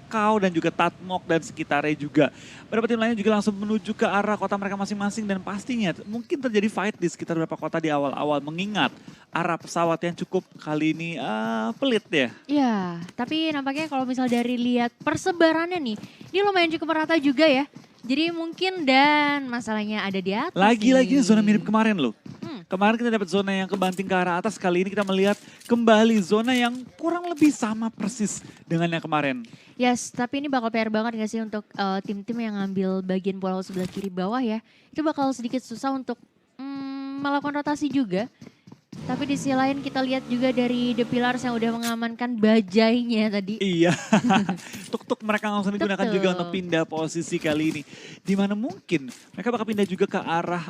Kakao dan juga Tatmok dan sekitarnya juga. Beberapa tim lainnya juga langsung menuju ke arah kota mereka masing-masing dan pastinya mungkin terjadi fight di sekitar beberapa kota di awal-awal mengingat arah pesawat yang cukup kali ini pelit ya. Ya, tapi nampaknya kalau misal dari lihat persebarannya nih, ini lumayan cukup merata juga ya. Jadi mungkin dan masalahnya ada di atas Lagi-lagi nih. zona mirip kemarin loh. Kemarin kita dapat zona yang kebanting ke arah atas, kali ini kita melihat kembali zona yang kurang lebih sama persis dengan yang kemarin. Yes, tapi ini bakal PR banget gak sih untuk tim-tim yang ngambil bagian pulau sebelah kiri bawah ya. Itu bakal sedikit susah untuk melakukan rotasi juga. Tapi di sisi lain kita lihat juga dari The Pillars yang udah mengamankan bajainya tadi. Iya, tuk-tuk mereka langsung digunakan Betul. juga untuk pindah posisi kali ini. Dimana mungkin mereka bakal pindah juga ke arah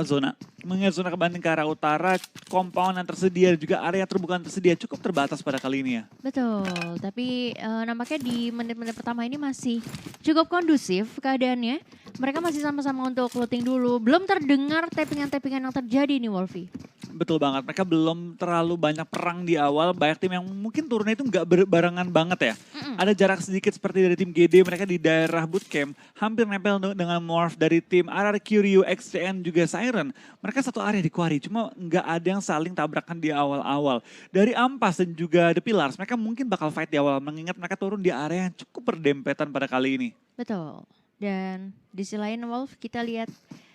zona. Mengingat zona kebanting ke arah utara, compound yang tersedia juga area terbuka yang tersedia cukup terbatas pada kali ini ya. Betul, tapi nampaknya di menit-menit pertama ini masih cukup kondusif keadaannya. Mereka masih sama-sama untuk looting dulu. Belum terdengar tappingan-tappingan yang terjadi nih Wolfie. Betul banget, mereka belum terlalu banyak perang di awal. Banyak tim yang mungkin turunnya itu nggak barengan banget ya. Ada jarak sedikit seperti dari tim GD, mereka di daerah bootcamp. Hampir nempel dengan morph dari tim RRQ, Ryu, XCN, juga Siren. Mereka satu area di Quarry, cuma nggak ada yang saling tabrakan di awal-awal. Dari Ampas dan juga The Pillars, mereka mungkin bakal fight di awal. Mengingat mereka turun di area yang cukup berdempetan pada kali ini. Betul. Dan di sisi lain Wolf kita lihat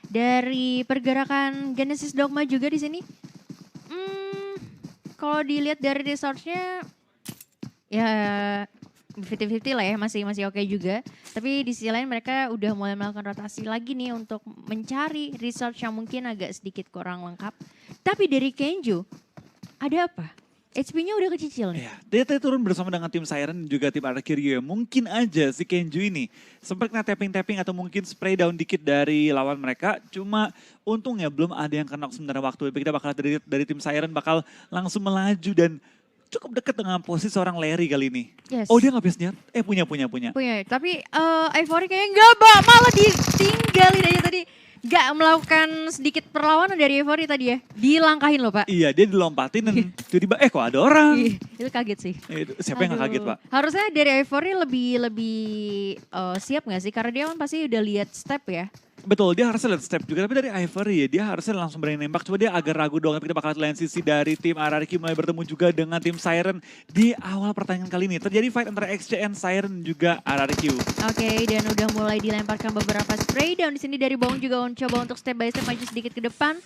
dari pergerakan Genesis Dogma juga di sini. Kalau dilihat dari resource-nya ya 50-50 lah ya, masih oke juga. Tapi di sisi lain mereka udah mulai melakukan rotasi lagi nih untuk mencari resource yang mungkin agak sedikit kurang lengkap. Tapi dari Kenju ada apa? HP-nya udah kecicil nih. Ya, dia tadi turun bersama dengan tim Siren dan juga tim Arkirio. Mungkin aja si Kenju ini sempat kena tapping-tapping atau mungkin spray down dikit dari lawan mereka. Cuma untungnya belum ada yang kena sementara waktu. Kita bakal dari tim Siren bakal langsung melaju dan cukup dekat dengan posisi seorang Larry kali ini. Yes. Oh dia nggak bisa senjata? Punya. Punya, tapi Ivory kayaknya enggak, Mbak. Malah ditinggalin aja tadi. Gak melakukan sedikit perlawanan dari Ivory tadi ya. Dilangkahin loh Pak. Iya dia dilompatin dan tiba-tiba kok ada orang. Ih, itu kaget sih. Siapa yang gak kaget Aduh. Pak? Harusnya dari Ivory lebih siap gak sih? Karena dia kan pasti udah lihat step ya. Betul, dia harusnya lihat step juga. Tapi dari Ivory ya, dia harusnya langsung berani nembak. Cuma dia agak ragu doang. Tapi kita bakal lihat sisi dari tim RRQ mulai bertemu juga dengan tim Siren di awal pertandingan kali ini. Terjadi fight antara XCN, Siren, juga RRQ. Oke, dan udah mulai dilemparkan beberapa spray down di sini dari Bong juga coba untuk step by step maju sedikit ke depan.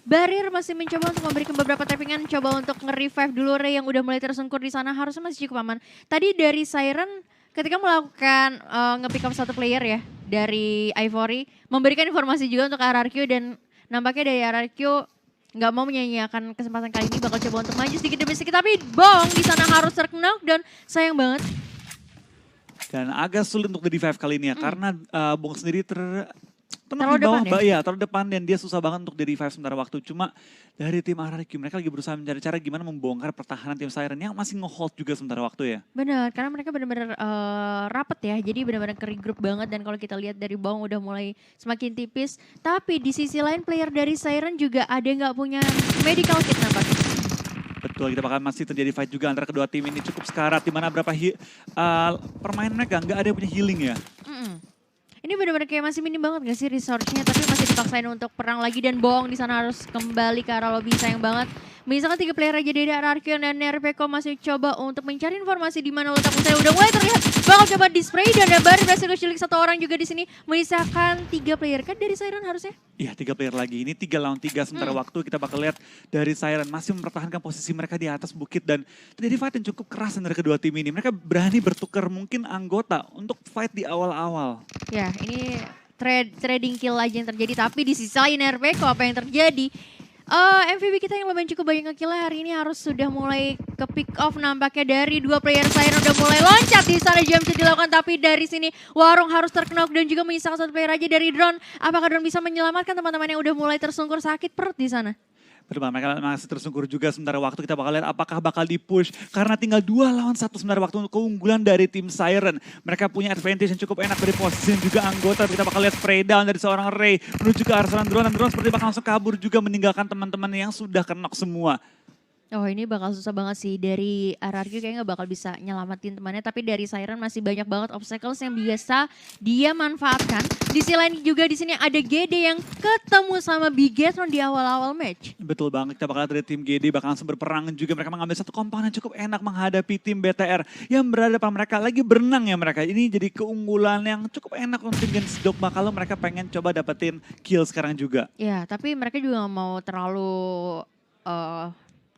Barir masih mencoba untuk memberikan beberapa tappingan, coba untuk nge-revive dulu Ray yang udah mulai tersungkur di sana. Harusnya masih cukup aman. Tadi dari Siren ketika melakukan nge-pick up satu player ya dari Ivory, memberikan informasi juga untuk RRQ dan nampaknya dari RRQ nggak mau menyanyiakan kesempatan kali ini, bakal coba untuk maju sedikit demi sedikit, tapi Bong di sana harus terknock dan sayang banget. Dan agak sulit untuk di revive kali ini ya, karena Bong sendiri Terlalu di bawah, depan ya terlalu depan dan dia susah banget untuk di revive sementara waktu. Cuma dari tim RRQ mereka lagi berusaha mencari cara gimana membongkar pertahanan tim Siren yang masih nge-hold juga sementara waktu ya. Benar, karena mereka benar-benar rapet ya, jadi benar-benar ke-regroup banget dan kalau kita lihat dari Bong udah mulai semakin tipis. Tapi di sisi lain player dari Siren juga ada yang nggak punya medical kit nampaknya. Betul, kita bakal masih terjadi fight juga antara kedua tim ini cukup sekarat. Dimana berapa permainan mereka nggak ada yang punya healing ya. Ini benar-benar kayak masih minim banget gak sih resource-nya, tapi masih dipaksain untuk perang lagi dan Bong di sana harus kembali ke arah lobby, sayang banget. Misalkan 3 player aja dari RRQ dan Nerpeko masih coba untuk mencari informasi di mana letak usai udah mulai terlihat. Bakal coba di-spray dan Barir berhasil kecilik satu orang juga di sini. Menyisakan 3 player kan dari Siren harusnya? Iya 3 player lagi, ini 3 lawan 3 sementara waktu kita bakal lihat dari Siren masih mempertahankan posisi mereka di atas bukit dan terjadi fight yang cukup keras dari kedua tim ini. Mereka berani bertukar mungkin anggota untuk fight di awal-awal. Ya ini trading kill aja yang terjadi, tapi di sisi lain RPK apa yang terjadi? MVP kita yang lumayan cukup banyak nge-killnya hari ini harus sudah mulai ke pick off nampaknya dari 2 player Siren udah mulai loncat di sana jam dilakukan, tapi dari sini Warung harus terknock dan juga menyisakan 1 player aja dari Drone. Apakah Drone bisa menyelamatkan teman-teman yang udah mulai tersungkur sakit perut di sana? Betul, mereka masih tersungkur juga sementara waktu. Kita bakal lihat apakah bakal di-push. Karena tinggal 2 lawan 1 sementara waktu untuk keunggulan dari tim Siren. Mereka punya advantage yang cukup enak dari posisi dan juga anggota. Kita bakal lihat spray down dari seorang Ray menuju ke arah seorang Drone. Dan Drone seperti bakal langsung kabur juga meninggalkan teman-teman yang sudah knock semua. Oh ini bakal susah banget sih, dari RRQ kayaknya nggak bakal bisa nyelamatin temannya, tapi dari Siren masih banyak banget obstacles yang biasa dia manfaatkan. Di sisi lain juga di sini ada GD yang ketemu sama Bigetron di awal-awal match. Betul banget, kita bakal lihat dari tim GD bakal langsung berperang juga. Mereka mengambil satu komponen cukup enak menghadapi tim BTR yang berada depan mereka. Lagi berenang ya mereka. Ini jadi keunggulan yang cukup enak untuk tim Genshin Dogma kalau mereka pengen coba dapetin kill sekarang juga. Ya, tapi mereka juga nggak mau terlalu eh,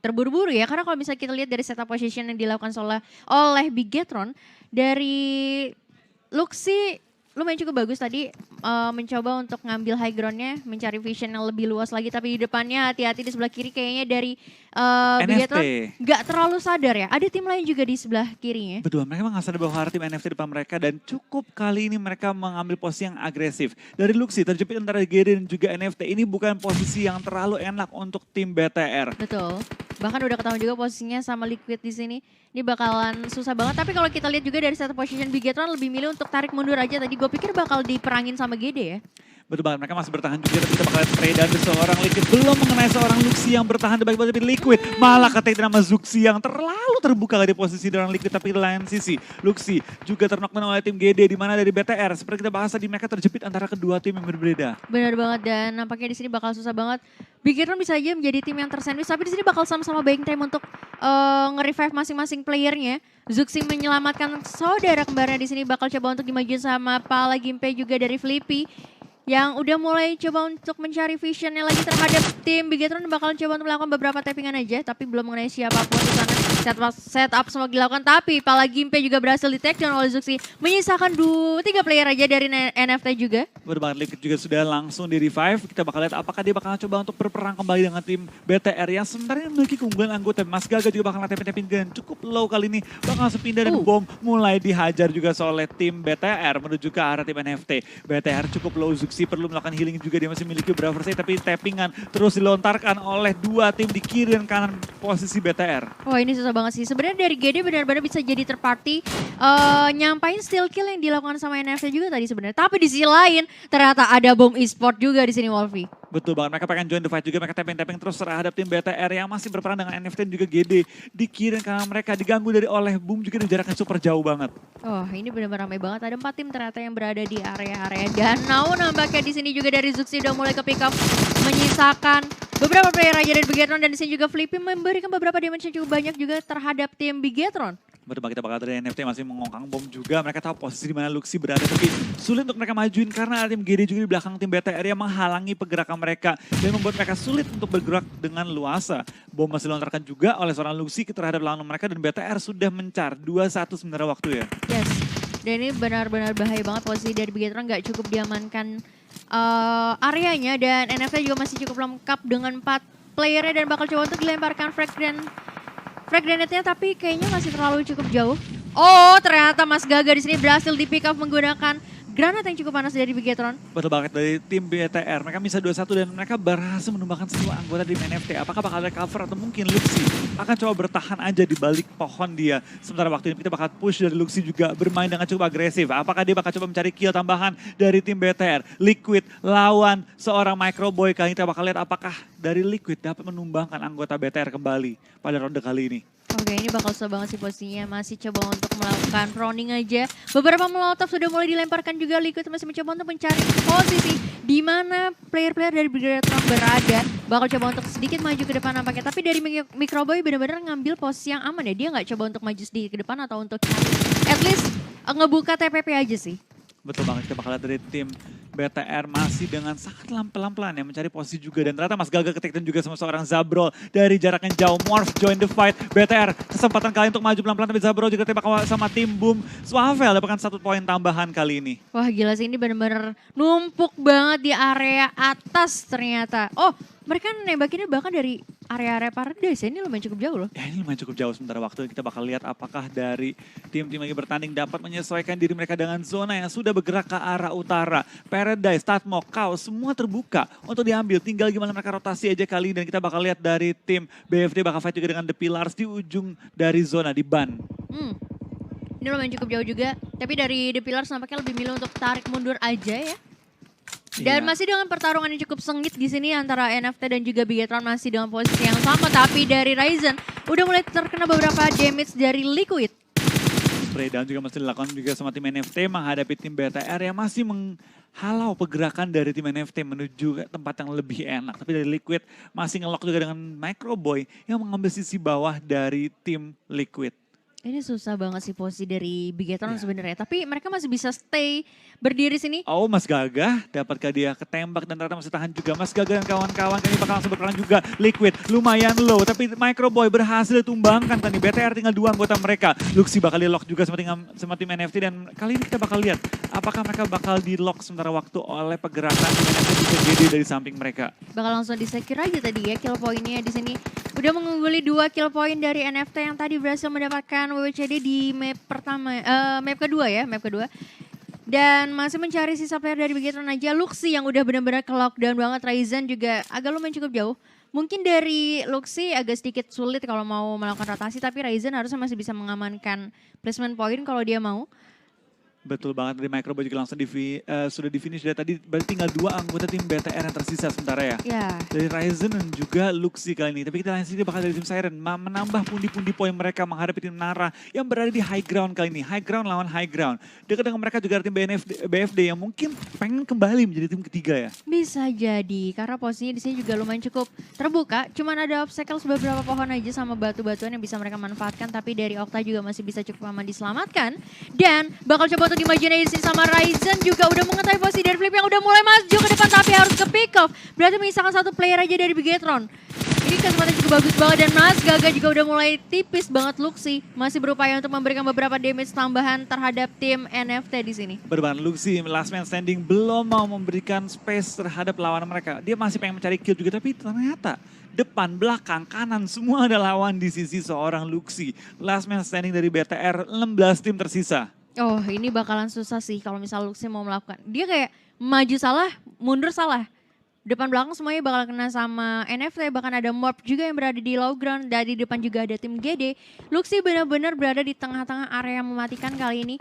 terburu-buru ya. Karena kalau misalnya kita lihat dari setup position yang dilakukan oleh Bigetron, dari Luxi lumayan cukup bagus tadi, mencoba untuk ngambil high groundnya, mencari vision yang lebih luas lagi. Tapi di depannya hati-hati di sebelah kiri kayaknya dari Bigetron NFT. nggak terlalu sadar ya. Ada tim lain juga di sebelah kirinya. Betul, mereka nggak sadar bahwa ada tim NFT depan mereka dan cukup kali ini mereka mengambil posisi yang agresif. Dari Luxi terjepit antara GD dan juga NFT, ini bukan posisi yang terlalu enak untuk tim BTR. Betul. Bahkan udah ketahuan juga posisinya sama Liquid di sini. Ini bakalan susah banget. Tapi kalau kita lihat juga dari satu position Bigetron lebih milih untuk tarik mundur aja. Tadi gue pikir bakal diperangin sama GD ya. Betul banget, mereka masih bertahan juga, tapi kita bakal lihat spray dari seorang Liquid. Belum mengenai seorang Luxi yang bertahan di baik-baik, tapi Liquid malah ketik nama Zuxi yang terlalu terbuka di posisi dari Liquid. Tapi di lain sisi, Luxi juga terknockdown oleh tim GD, di mana dari BTR. Seperti kita bahas tadi, mereka terjepit antara kedua tim yang berbeda. Benar banget, dan nampaknya di sini bakal susah banget. Bigetron bisa aja menjadi tim yang tersandwich, tapi di sini bakal sama-sama buying time untuk nge-revive masing-masing playernya. Zuxi menyelamatkan saudara kembarnya di sini, bakal coba untuk dimajuin sama Pala Gimpe juga dari Flippy, yang udah mulai coba untuk mencari visionnya lagi terhadap tim Bigetron. Bakal coba untuk melakukan beberapa tappingan aja, tapi belum mengenai siapapun di sana. Setup semua dilakukan, tapi Pala Gimpe juga berhasil di take down oleh Zuxi, menyisakan 3 player aja dari NFT juga. Betul banget, Liquid juga sudah langsung di revive. Kita bakal lihat apakah dia bakal coba untuk berperang kembali dengan tim BTR yang sebenarnya memiliki keunggulan anggota. Mas Gaga juga bakal tapping dan cukup low kali ini. Bakal langsung pindah dan bom mulai dihajar juga oleh tim BTR menuju ke arah tim NFT. BTR cukup low, Zuxi perlu melakukan healing juga. Dia masih memiliki beberapa save, tapi tappingan terus dilontarkan oleh dua tim di kiri dan kanan posisi BTR. Wah ini susah banget sih. Sebenarnya dari GD benar-benar bisa jadi third party, nyampain steal kill yang dilakukan sama NFT juga tadi sebenarnya. Tapi di sisi lain ternyata ada bom e-sport juga di sini, Wolfie. Betul banget, mereka pengen join the fight juga, mereka tapping terus terhadap tim BTR yang masih berperan dengan NFT dan juga GD. Di kiri karena mereka diganggu dari oleh boom juga dan jaraknya super jauh banget. Oh ini benar-benar ramai banget, ada 4 tim ternyata yang berada di area-area danau. Nampaknya di sini juga dari Zuxi udah mulai ke pick up, menyisakan beberapa player aja dari Bigetron, dan di sini juga Flippy memberikan beberapa damage yang cukup banyak juga terhadap tim Bigetron. Betul banget, kita bakal dari NFT masih mengongkang bom juga. Mereka tahu posisi di mana Luxi berada, tapi sulit untuk mereka majuin karena ada tim GD juga di belakang tim BTR yang menghalangi pergerakan mereka dan membuat mereka sulit untuk bergerak dengan luasa. Bom masih dilontarkan juga oleh seorang Luxi terhadap lawan mereka dan BTR sudah mencar 2-1 sebenarnya waktu ya. Yes, dan ini benar-benar bahaya banget posisi dari Bigetron, nggak cukup diamankan areanya, dan NFT juga masih cukup lengkap dengan 4 playernya dan bakal coba untuk dilemparkan frag grenade-nya, tapi kayaknya masih terlalu cukup jauh. Oh, ternyata Mas Gaga di sini berhasil di pick up menggunakan granat yang cukup panas dari Bigetron. Betul banget, dari tim BTR. Mereka bisa 2-1 dan mereka berhasil menumbangkan semua anggota tim NFT. Apakah bakal ada cover atau mungkin Luxi akan coba bertahan aja di balik pohon dia. Sementara waktu ini kita bakal push dari Luxi juga bermain dengan cukup agresif. Apakah dia bakal coba mencari kill tambahan dari tim BTR. Liquid lawan seorang Microboy. Kali ini kita bakal lihat apakah dari Liquid dapat menumbangkan anggota BTR kembali pada ronde kali ini. Oke, ini bakal susah banget sih posisinya. Masih coba untuk melakukan proning aja. Beberapa molotov sudah mulai dilemparkan juga. Liquid masih mencoba untuk mencari posisi di mana player-player dari Bigetron berada. Bakal coba untuk sedikit maju ke depan nampaknya. Tapi dari Microboy benar-benar ngambil posisi yang aman ya. Dia nggak coba untuk maju sedikit ke depan atau untuk at least ngebuka TPP aja sih. Betul banget, kita bakal lihat dari tim BTR masih dengan sangat pelan-pelan ya mencari posisi juga. Dan ternyata Mas Gaga ketik juga sama seorang Zabrol dari jarak yang jauh. Morph join the fight. BTR kesempatan kali untuk maju pelan-pelan, tapi Zabrol juga tembak sama tim Boom. Swavel dapatkan 1 poin tambahan kali ini. Wah gila sih, ini benar-benar numpuk banget di area atas ternyata. Oh, mereka nembakinnya bahkan dari area-area Paradise ya, ini lumayan cukup jauh loh. Ya ini lumayan cukup jauh sementara waktu. Kita bakal lihat apakah dari tim-tim lagi bertanding dapat menyesuaikan diri mereka dengan zona yang sudah bergerak ke arah utara. Paradise, Tatmo, Chaos, semua terbuka untuk diambil. Tinggal gimana mereka rotasi aja kali ini. Dan kita bakal lihat dari tim BFD bakal fight juga dengan The Pillars di ujung dari zona, di ban. Ini lumayan cukup jauh juga. Tapi dari The Pillars nampaknya lebih milih untuk tarik mundur aja ya. Dan Iya. masih dengan pertarungan yang cukup sengit di sini antara NFT dan juga Bigetron masih dengan posisi yang sama. Tapi dari Ryzen udah mulai terkena beberapa damage dari Liquid. Spray down juga masih dilakukan juga sama tim NFT menghadapi tim BTR yang masih menghalau pergerakan dari tim NFT menuju ke tempat yang lebih enak. Tapi dari Liquid masih ngelock juga dengan Microboy yang mengambil sisi bawah dari tim Liquid. Ini susah banget sih posisi dari Bigetron Iya. sebenarnya. Tapi mereka masih bisa stay berdiri sini. Oh, Mas Gagah, dapatkah dia ketembak dan ternyata masih tahan juga. Mas Gagah dan kawan-kawan kali ini bakal langsung berperang juga. Liquid lumayan low, tapi Microboy berhasil ditumbangkan. Tadi BTR tinggal 2 anggota mereka. Luxi bakal di-lock juga sama tim NFT dan kali ini kita bakal lihat apakah mereka bakal di-lock sementara waktu oleh pergerakan tim NFT juga GD dari samping mereka. Bakal langsung di-secure aja tadi ya kill poinnya di sini. Udah mengungguli 2 kill point dari NFT yang tadi berhasil mendapatkan WWCD di map pertama, map kedua ya, map kedua. Dan masih mencari sisa player dari Bigetron aja. Luxi yang udah benar-benar ke lockdown banget. Ryzen juga agak lumayan cukup jauh. Mungkin dari Luxi agak sedikit sulit kalau mau melakukan rotasi. Tapi Ryzen harusnya masih bisa mengamankan placement point kalau dia mau. Betul banget, dari Microboy juga langsung sudah di-finish dari tadi. Berarti tinggal 2 anggota tim BTR yang tersisa sementara ya. Ya. Dari Ryzen dan juga Luxi kali ini. Tapi kita langsung bakal dari tim Siren menambah pundi-pundi poin mereka menghadapi tim Nara yang berada di high ground kali ini. High ground lawan high ground. Dekat dengan mereka juga ada tim BFD yang mungkin pengen kembali menjadi tim ketiga ya. Bisa jadi, karena posisinya di sini juga lumayan cukup terbuka. Cuman ada obstacles beberapa pohon aja sama batu-batuan yang bisa mereka manfaatkan. Tapi dari Okta juga masih bisa cukup aman diselamatkan. Dan bakal coba untuk dimajuin aja di sini sama Ryzen juga udah mengetahui posisi dari Flip yang udah mulai maju ke depan. Tapi harus ke pick off. Berarti menyisakan 1 player aja dari Bigetron. Ini kesempatan cukup bagus banget dan Mas Gaga juga udah mulai tipis banget. Luxi masih berupaya untuk memberikan beberapa damage tambahan terhadap tim NFT di sini. Berbahan Luxi, last man standing, belum mau memberikan space terhadap lawan mereka. Dia masih pengen mencari kill juga, tapi ternyata depan, belakang, kanan, semua ada lawan di sisi seorang Luxi. Last man standing dari BTR, 16 tim tersisa. Oh, ini bakalan susah sih kalau misal Luxi mau melakukan. Dia kayak maju salah, mundur salah. Depan belakang semuanya bakal kena sama NFT, bahkan ada Morph juga yang berada di low ground. Dan di depan juga ada tim GD. Luxi benar-benar berada di tengah-tengah area yang mematikan kali ini.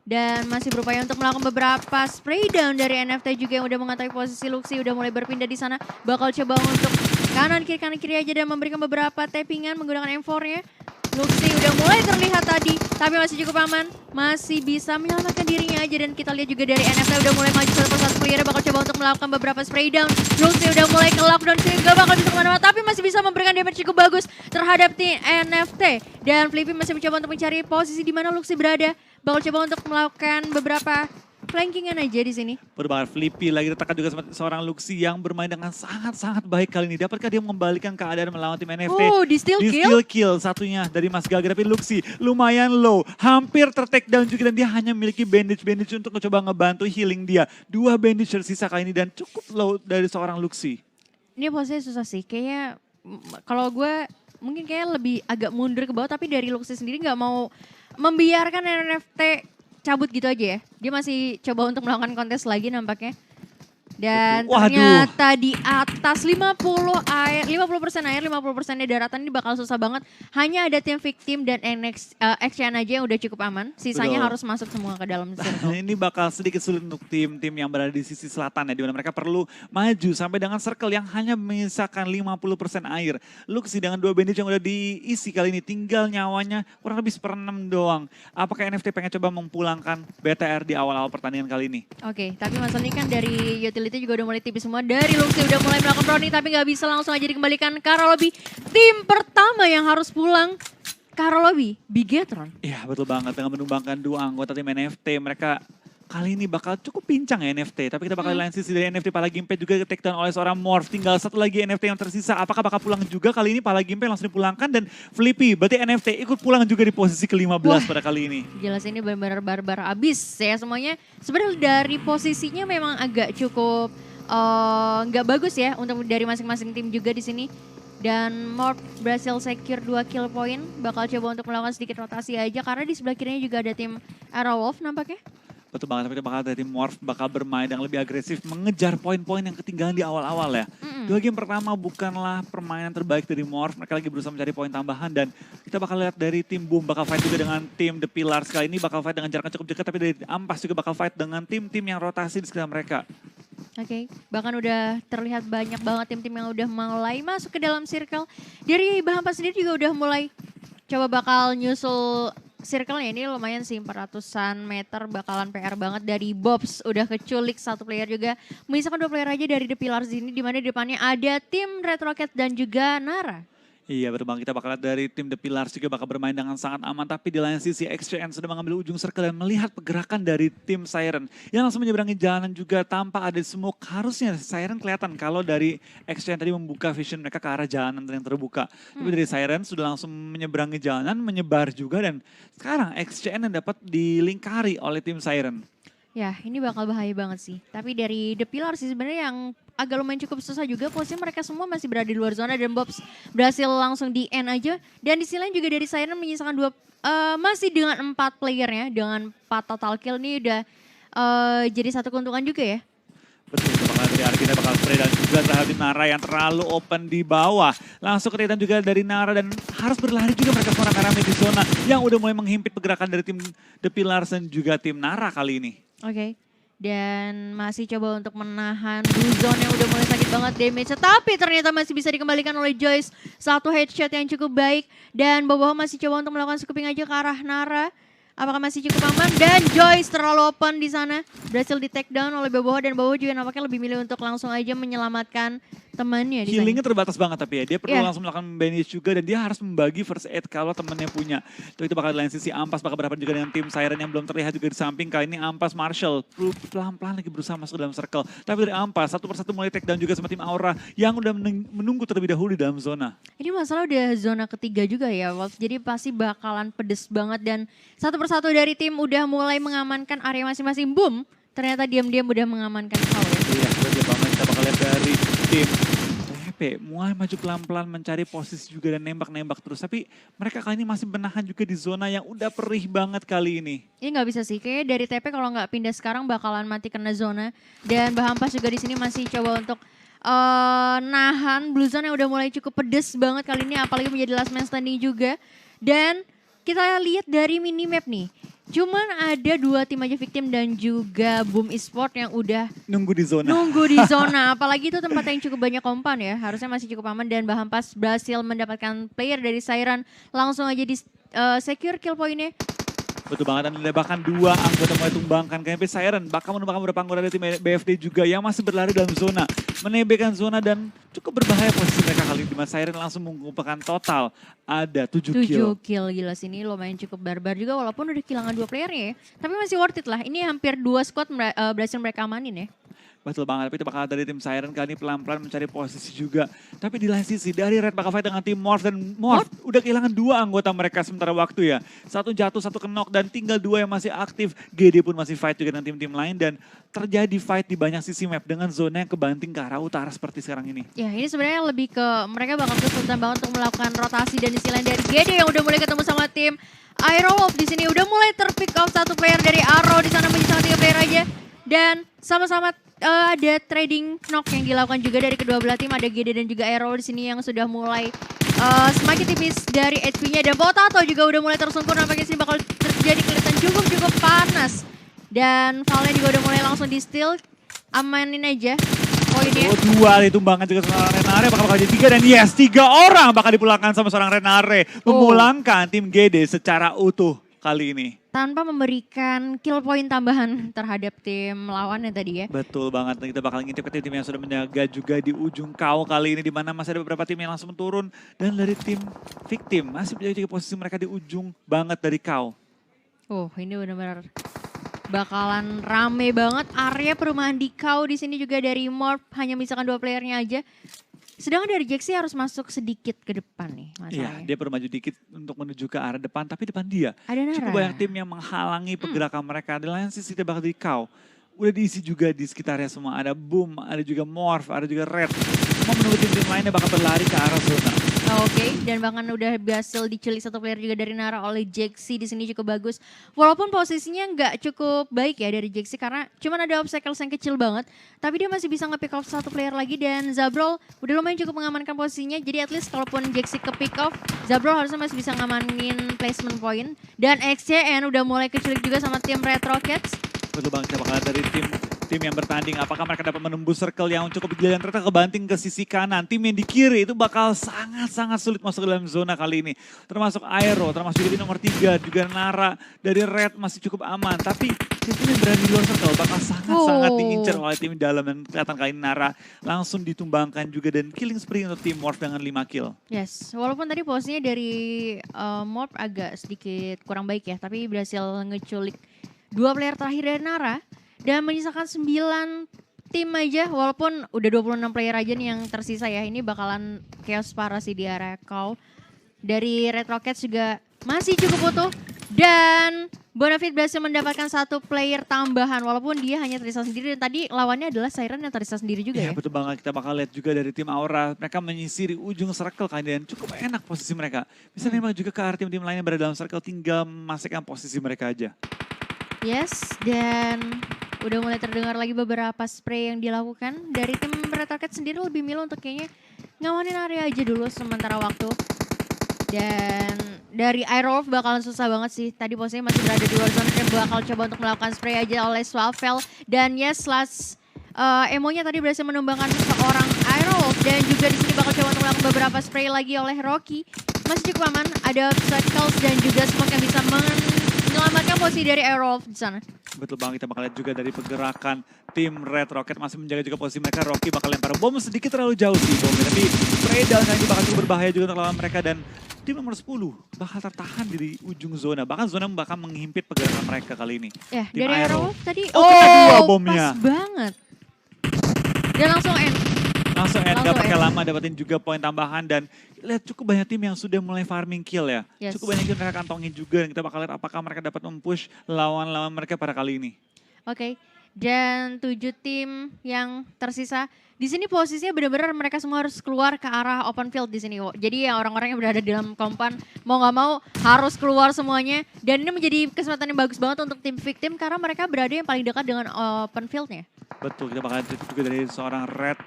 Dan masih berupaya untuk melakukan beberapa spray down dari NFT juga yang udah mengetahui posisi Luxi. Udah mulai berpindah di sana. Bakal coba untuk kanan kiri aja dan memberikan beberapa tappingan menggunakan M4-nya. Luxi udah mulai terlihat tadi, tapi masih cukup aman. Masih bisa menyelamatkan dirinya aja. Dan kita lihat juga dari NFT udah mulai maju satu persatu playernya bakal coba untuk melakukan beberapa spray down. Luxi udah mulai ke lockdown sehingga bakal bisa kemana-mana, tapi masih bisa memberikan damage cukup bagus terhadap tim NFT. Dan Flippy masih mencoba untuk mencari posisi di mana Luxi berada. Bakal coba untuk melakukan beberapa flankingan aja di sini. Berbakat Flippy lagi tertekan juga sama seorang Luxi yang bermain dengan sangat-sangat baik kali ini. Dapatkah dia mengembalikan keadaan melawan tim NFT? Oh, di steal kill? Steal kill satunya dari Mas Gaga, tapi Luxi lumayan low. Hampir ter-take down juga dan dia hanya memiliki bandage untuk mencoba ngebantu healing dia. 2 bandage tersisa kali ini dan cukup low dari seorang Luxi. Ini posisinya susah sih. Kayaknya kalau gue mungkin kayak lebih agak mundur ke bawah, tapi dari Luxi sendiri nggak mau membiarkan NFT cabut gitu aja ya. Dia masih coba untuk melakukan kontes lagi nampaknya. Dan Waduh. ternyata di atas 50% air, 50%-nya daratan ini bakal susah banget. Hanya ada tim victim dan Action aja yang udah cukup aman. Sisanya Betul. harus masuk semua ke dalam circle. Ini bakal sedikit sulit untuk tim-tim yang berada di sisi selatan ya, di mana mereka perlu maju sampai dengan circle yang hanya menyisakan 50% air. Luxi dengan 2 bandage yang udah diisi kali ini, tinggal nyawanya kurang lebih 1/6 doang. Apakah NFT pengen coba memulangkan BTR di awal-awal pertandingan kali ini? Oke, tapi masalahnya kan dari utility juga udah mulai tipis semua. Dari Luxi udah mulai melakukan proning tapi nggak bisa langsung aja dikembalikan ke arah lobby. Tim pertama yang harus pulang ke arah lobby, Bigetron. Iya betul banget, dengan menumbangkan 2 anggota tim NFT. Mereka kali ini bakal cukup pincang ya NFT. Tapi kita bakal lihat sisi dari NFT Palagimpe juga take down oleh seorang Morph. Tinggal 1 lagi NFT yang tersisa. Apakah bakal pulang juga kali ini? Palagimpe langsung dipulangkan dan Flippy. Berarti NFT ikut pulang juga di posisi ke-15 pada kali ini. Jelas ini benar-benar barbar abis ya semuanya. Sebenarnya dari posisinya memang agak cukup nggak bagus ya untuk dari masing-masing tim juga di sini. Dan Morph berhasil secure 2 kill point. Bakal coba untuk melakukan sedikit rotasi aja karena di sebelah kirinya juga ada tim Arrowwolf nampaknya. Betul banget, tapi itu bakal dari Morph bakal bermain yang lebih agresif, mengejar poin-poin yang ketinggalan di awal-awal ya. 2 game pertama bukanlah permainan terbaik dari Morph, mereka lagi berusaha mencari poin tambahan dan kita bakal lihat dari tim Boom bakal fight juga dengan tim The Pillars. Kali ini bakal fight dengan jarak cukup dekat, tapi dari Ampas juga bakal fight dengan tim-tim yang rotasi di sekitar mereka. Oke, bahkan udah terlihat banyak banget tim-tim yang udah mulai masuk ke dalam circle. Dari Bahampa sendiri juga udah mulai coba bakal nyusul circle-nya. Ini lumayan sih 400-an meter bakalan PR banget. Dari Bobs udah keculik satu player juga. Menyisakan 2 player aja dari The Pillars ini, dimana di depannya ada tim Red Rocket dan juga Nara. Iya betul Bang, kita bakal lihat dari tim The Pillars juga bakal bermain dengan sangat aman. Tapi di lain sisi XCN sudah mengambil ujung circle dan melihat pergerakan dari tim Siren. Yang langsung menyeberangi jalanan juga tanpa ada smoke. Harusnya Siren kelihatan kalau dari XCN tadi membuka vision mereka ke arah jalanan yang terbuka. Tapi dari Siren sudah langsung menyeberangi jalanan, menyebar juga. Dan sekarang XCN yang dapat dilingkari oleh tim Siren. Ya, ini bakal bahaya banget sih. Tapi dari The Pillars sih sebenarnya yang agak lumayan cukup susah juga. Posisi mereka semua masih berada di luar zona dan Bobs berhasil langsung di end aja. Dan di sisi lain juga dari Siren menyisakan masih dengan 4 playernya. Dengan 4 total kill nih udah jadi satu keuntungan juga ya. Betul, kita bakal dari Arki, kita bakal spray dan juga terhadap Nara yang terlalu open di bawah. Langsung kelihatan juga dari Nara dan harus berlari juga mereka semua rame-rame di zona yang udah mulai menghimpit pergerakan dari tim The Pillars dan juga tim Nara kali ini. Oke. Dan masih coba untuk menahan Blue Zone yang udah mulai sakit banget damage. Tapi ternyata masih bisa dikembalikan oleh Joyce. Satu headshot yang cukup baik. Dan Boboho masih coba untuk melakukan scooping aja ke arah Nara. Apakah masih cukup aman? Dan Joyce terlalu open di sana. Berhasil di take down oleh Boboho. Dan Boboho juga nampaknya lebih milih untuk langsung aja menyelamatkan temannya di sana. Healingnya terbatas banget tapi ya, dia perlu langsung melakukan banish juga dan dia harus membagi first aid kalau temennya punya. Itu bakal di lain sisi Ampas bakal berhadapan juga dengan tim Siren yang belum terlihat juga di samping. Kali ini Ampas Marshall pelan-pelan lagi berusaha masuk ke dalam circle. Tapi dari Ampas satu persatu mulai take down juga sama tim Aura yang udah menunggu terlebih dahulu di dalam zona. Ini masalah udah zona ketiga juga ya, Wolf. Jadi pasti bakalan pedes banget dan satu persatu dari tim udah mulai mengamankan area masing-masing. Boom, ternyata diam-diam udah mengamankan kau ya. Iya, betul banget. Kita bakal lihat dari tim TP mulai maju pelan-pelan mencari posisi juga dan nembak-nembak terus. Tapi mereka kali ini masih menahan juga di zona yang udah perih banget kali ini. Ini nggak bisa sih, kayaknya dari TP kalau nggak pindah sekarang bakalan mati kena zona. Dan Bahampas juga di sini masih coba untuk nahan Blue Zone yang udah mulai cukup pedes banget kali ini. Apalagi menjadi last man standing juga. Dan kita lihat dari minimap nih. Cuman ada 2 tim aja Victim dan juga Boom Esport yang udah Nunggu di zona. Apalagi itu tempat yang cukup banyak kompan ya. Harusnya masih cukup aman dan Bahampas berhasil mendapatkan player dari Siren. Langsung aja di secure kill poinnya. Betul banget, dan bahkan 2 anggota mulai tumbangkan. Kayaknya Siren bakal menumbangkan beberapa anggota dari tim BFD juga yang masih berlari dalam zona. Menebekkan zona dan cukup berbahaya posisi mereka kali ini. Dimana Siren langsung mengumpulkan total ada 7 kill. 7 kill, gila sini lumayan cukup barbar juga walaupun udah kehilangan 2 playernya ya. Tapi masih worth it lah, ini hampir 2 squad berhasil mereka amanin ya. Betul banget, tapi itu bakal dari tim Siren kali ini pelan-pelan mencari posisi juga. Tapi di lain sisi dari Red bakal fight dengan tim Morph dan Morph udah kehilangan 2 anggota mereka sementara waktu ya. Satu jatuh, satu knock dan tinggal 2 yang masih aktif. GD pun masih fight juga dengan tim-tim lain dan terjadi fight di banyak sisi map dengan zona yang kebanting ke arah utara seperti sekarang ini. Ya ini sebenarnya lebih ke mereka bakal kesulitan banget untuk melakukan rotasi dan istilah dari GD yang udah mulai ketemu sama tim Aerowolf di sini udah mulai terpick off satu player dari Arrow di sana menyisakan 3 player aja dan sama-sama ada trading knock yang dilakukan juga dari kedua belah tim. Ada GD dan juga Aero di sini yang sudah mulai semakin tipis dari HP-nya. Dan Potato juga udah mulai tersungkur. Nampaknya sini bakal terjadi kelihatan cukup panas. Dan Valen juga udah mulai langsung di steal. Amanin aja poinnya. 2 ditumbangkan juga sama Renare bakal jadi 3 dan yes 3 orang bakal dipulangkan sama seorang Renare. Memulangkan tim GD secara utuh kali ini. Tanpa memberikan kill point tambahan terhadap tim lawannya tadi ya. Betul banget, kita bakal ngintip ke tim yang sudah menjaga juga di ujung kau kali ini. Dimana masih ada beberapa tim yang langsung turun. Dan dari tim Victim masih menjaga posisi mereka di ujung banget dari kau. Oh ini benar-benar bakalan rame banget. Area perumahan di kau di sini juga dari Morph hanya misalkan 2 playernya aja. Sedangkan dari Jaxi harus masuk sedikit ke depan nih masalahnya. Iya, dia perlu maju dikit untuk menuju ke arah depan, tapi depan dia ada Nara. cukup banyak tim yang menghalangi pergerakan mereka. Di lain sisi kita bakal di kau. Udah diisi juga di sekitarnya semua. Ada Boom, ada juga Morph, ada juga Red. Semua menunggu tim-tim lainnya bakal berlari ke arah zona. Oke, dan bahkan udah berhasil diculik satu player juga dari Nara oleh Jaxi di sini cukup bagus. Walaupun posisinya nggak cukup baik ya dari Jaxi karena cuma ada obstacles yang kecil banget. Tapi dia masih bisa nge-pick off satu player lagi dan Zabrol udah lumayan cukup mengamankan posisinya. Jadi at least kalaupun Jaxi ke-pick off, Zabrol harusnya masih bisa ngamanin placement point. Dan XCN udah mulai keculik juga sama tim Red Rockets. Betul banget, kita bakal dari tim tim yang bertanding. Apakah mereka dapat menembus circle yang cukup gila dan ternyata kebanting ke sisi kanan. Tim yang di kiri itu bakal sangat-sangat sulit masuk ke dalam zona kali ini. Termasuk Aero, termasuk juga di nomor 3, juga Nara dari Red masih cukup aman. Tapi tim yang berada di luar circle bakal sangat-sangat diincar oleh tim di dalam. Dan kelihatan kali ini Nara langsung ditumbangkan juga dan killing spree untuk tim Morph dengan 5 kill. Yes, walaupun tadi posisinya dari Morph agak sedikit kurang baik ya, tapi berhasil ngeculik 2 player terakhir dari Nara dan menyisakan 9 tim aja, walaupun udah 26 player aja nih yang tersisa ya. Ini bakalan chaos parah sih di area call. Dari Red Rockets juga masih cukup utuh dan Bonafide berhasil mendapatkan 1 player tambahan walaupun dia hanya tersisa sendiri dan tadi lawannya adalah Siren yang tersisa sendiri juga ya. Betul banget, kita bakal lihat juga dari tim Aura. Mereka menyisiri ujung circle kan dan cukup enak posisi mereka. Bisa nembak juga ke arah tim-tim lain yang berada dalam circle, tinggal memastikan posisi mereka aja. Yes, dan udah mulai terdengar lagi beberapa spray yang dilakukan. Dari tim Red Rocket sendiri lebih milih untuk kayaknya ngamanin area aja dulu sementara waktu. Dan dari Aerolf bakalan susah banget sih. Tadi posisinya masih berada di luar zona dan bakal coba untuk melakukan spray aja oleh Swavel. Dan yes, last emonya tadi berhasil menumbangkan seorang Aerolf. Dan juga di sini bakal coba untuk melakukan beberapa spray lagi oleh Rocky. Masih cukup aman, ada obstacles dan juga smoke yang bisa menyelamatkan posisi dari Aerolf di sana. Betul banget, kita bakal lihat juga dari pergerakan tim Red Rocket masih menjaga juga posisi mereka. Rocky bakal lempar bom sedikit terlalu jauh sih bomnya, tapi spray down kali ini bakal cukup berbahaya juga untuk lawan mereka dan tim nomor 10 bakal tertahan di ujung zona. Bahkan zona bakal menghimpit pergerakan mereka kali ini. Ya, tim dari Aero tadi kena 2 bomnya. Pas banget. Dan langsung end. Langsung end, gak pakai lama dapetin juga poin tambahan dan lihat cukup banyak tim yang sudah mulai farming kill ya. Yes. Cukup banyak yang mereka kantongin juga dan kita bakal lihat apakah mereka dapat mempush lawan-lawan mereka pada kali ini. Oke, dan 7 tim yang tersisa. Di sini posisinya benar-benar mereka semua harus keluar ke arah open field di sini. Jadi ya orang-orang yang berada di dalam kompan mau nggak mau harus keluar semuanya. Dan ini menjadi kesempatan yang bagus banget untuk tim victim karena mereka berada yang paling dekat dengan open fieldnya. Betul, kita bakal lihat juga dari seorang Red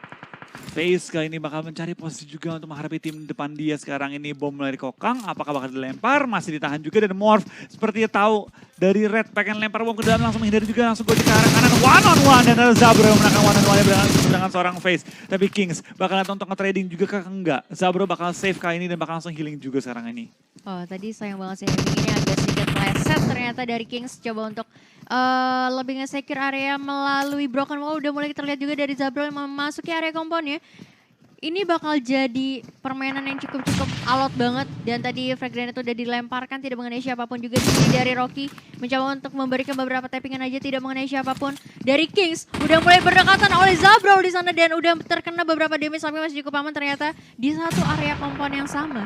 Face kali ini bakal mencari posisi juga untuk menghadapi tim depan dia sekarang ini. Bom mulai kokang, apakah bakal dilempar, masih ditahan juga dan Morph sepertinya tahu dari Red pengen lempar bom ke dalam langsung menghindari juga, langsung gojek ke arah kanan one on one dan ada Zabro yang menangkan one on one dengan seorang Face. Tapi Kings bakal untuk nge-trading juga ke enggak. Zabro bakal save kali ini dan bakal langsung healing juga sekarang ini. Oh tadi sayang banget sih ini agak sedikit meleset ternyata dari Kings coba untuk lebih nge-secure area melalui broken wall. Udah mulai terlihat juga dari Zabro yang memasuki area komponnya. Ini bakal jadi permainan yang cukup alot banget. Dan tadi frag grenade itu udah dilemparkan tidak mengenai siapapun juga. Di sini dari Rocky mencoba untuk memberikan beberapa tappingan aja tidak mengenai siapapun. Dari Kings udah mulai berdekatan oleh Zabro di sana dan udah terkena beberapa damage tapi masih cukup aman ternyata di satu area kompon yang sama.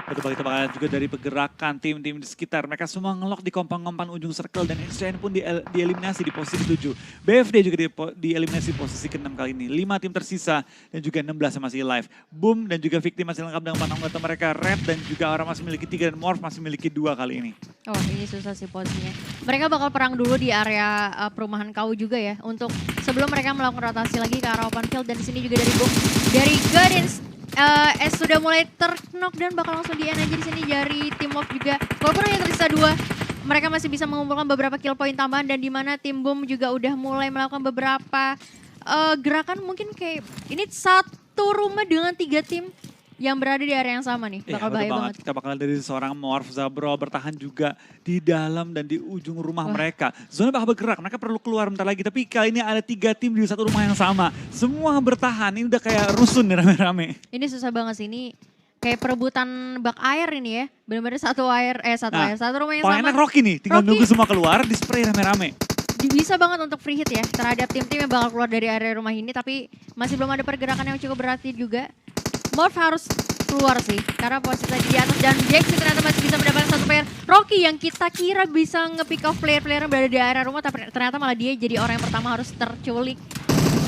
Betul, kita bakal juga dari pergerakan tim-tim di sekitar. Mereka semua ngelok di kompan-kompan ujung circle dan XCN pun dieliminasi di posisi ke-7. BFD juga dieliminasi di posisi ke-6 kali ini. 5 tim tersisa dan juga 16 yang masih live. Boom dan juga Victim masih lengkap dengan anggota mereka. Red dan juga Aura masih memiliki 3 dan Morph masih memiliki 2 kali ini. Oh ini susah sih posisinya. Mereka bakal perang dulu di area perumahan kau juga ya. Untuk sebelum mereka melakukan rotasi lagi ke arah open field. Dan di sini juga dari Boom. Dari Guardians. S sudah mulai terknock dan bakal langsung di-end aja di sini dari Team Wolf juga. Walaupun hanya tersisa 2, mereka masih bisa mengumpulkan beberapa kill point tambahan dan di mana Tim Boom juga udah mulai melakukan beberapa gerakan mungkin kayak ini satu rumah dengan 3 tim yang berada di area yang sama nih. Bakal bahaya banget. Kita bakal dari seorang Morph Zabro bertahan juga di dalam dan di ujung rumah mereka. Zona bakal bergerak, mereka perlu keluar bentar lagi. Tapi kali ini ada 3 tim di satu rumah yang sama. Semua bertahan, ini udah kayak rusun nih rame-rame. Ini susah banget sih, ini kayak perebutan bak air ini ya. Bener-bener satu rumah yang sama. Enak Rocky nih, tinggal nunggu semua keluar, di spray rame-rame. Bisa banget untuk free hit ya terhadap tim-tim yang bakal keluar dari area rumah ini. Tapi masih belum ada pergerakan yang cukup berarti juga. Morph harus keluar sih, karena posisi tadi di atas dan Jax ternyata masih bisa mendapatkan 1 player. Rocky yang kita kira bisa nge-pick off player-player yang berada di area rumah, tapi ternyata malah dia jadi orang yang pertama harus terculik.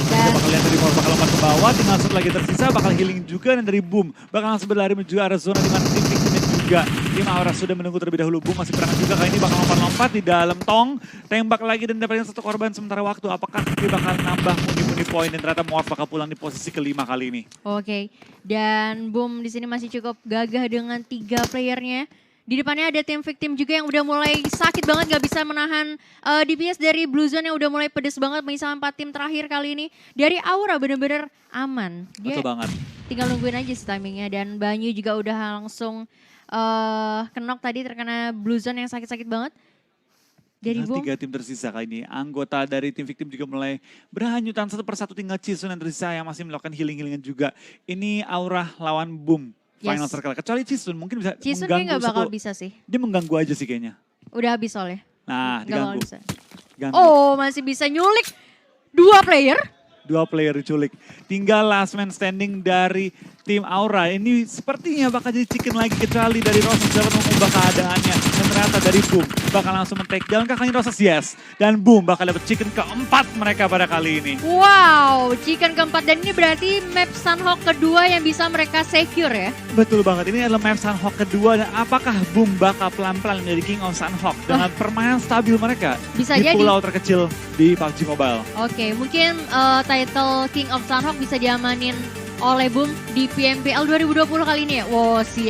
Dan bakal lihat dari Morph bakal lompat ke bawah, tinggal satu lagi tersisa, bakal healing juga dan dari Boom bakal langsung berlari menuju arah zona di mana tim victimnya juga. Tim Aura sudah menunggu terlebih dahulu. Boom masih berangkat juga kali ini bakal lompat-lompat di dalam tong, tembak lagi dan dapetin 1 korban sementara waktu. Apakah dia bakal nambah pundi-pundi poin dan ternyata Morph bakal pulang di posisi ke-5 kali ini. Oke. Dan Boom di sini masih cukup gagah dengan 3 playernya. Di depannya ada tim victim juga yang udah mulai sakit banget gak bisa menahan DPS dari Blue Zone yang udah mulai pedes banget misalnya 4 tim terakhir kali ini. Dari Aura bener-bener aman. Dia Betul banget. tinggal nungguin aja sih timingnya dan Banyu juga udah langsung kenok tadi terkena Blue Zone yang sakit-sakit banget. Dari Bom. 3 tim tersisa kali ini. Anggota dari tim victim juga mulai berhanyutan satu persatu, tinggal Chisun yang tersisa yang masih melakukan healing-healingan juga. Ini Aura lawan Boom. Final circle. Kecuali Chisun mungkin bisa Chisun mengganggu. kayaknya gak bakal bisa sih. Dia mengganggu aja sih kayaknya. Udah habis soalnya. Nah, Gak diganggu. bakal bisa. Ganggu. Oh masih bisa nyulik 2 player. 2 player diculik. Tinggal last man standing dari tim Aura. Ini sepertinya bakal jadi chicken lagi kecuali dari Roses dapat mengubah keadaannya. Dan ternyata dari Boom bakal langsung men-take down kakaknya Roses, yes. Dan Boom bakal dapat chicken keempat mereka pada kali ini. Wow, chicken keempat dan ini berarti map Sunhawk kedua yang bisa mereka secure ya. Betul banget, ini adalah map Sunhawk kedua dan apakah Boom bakal pelan-pelan menjadi King of Sunhawk dengan permainan stabil mereka Bisa di jadi. pulau terkecil di PUBG Mobile. Oke, mungkin title King of Sunhawk bisa diamanin oleh Boom di PMPL 2020 kali ini ya. Wow, siap.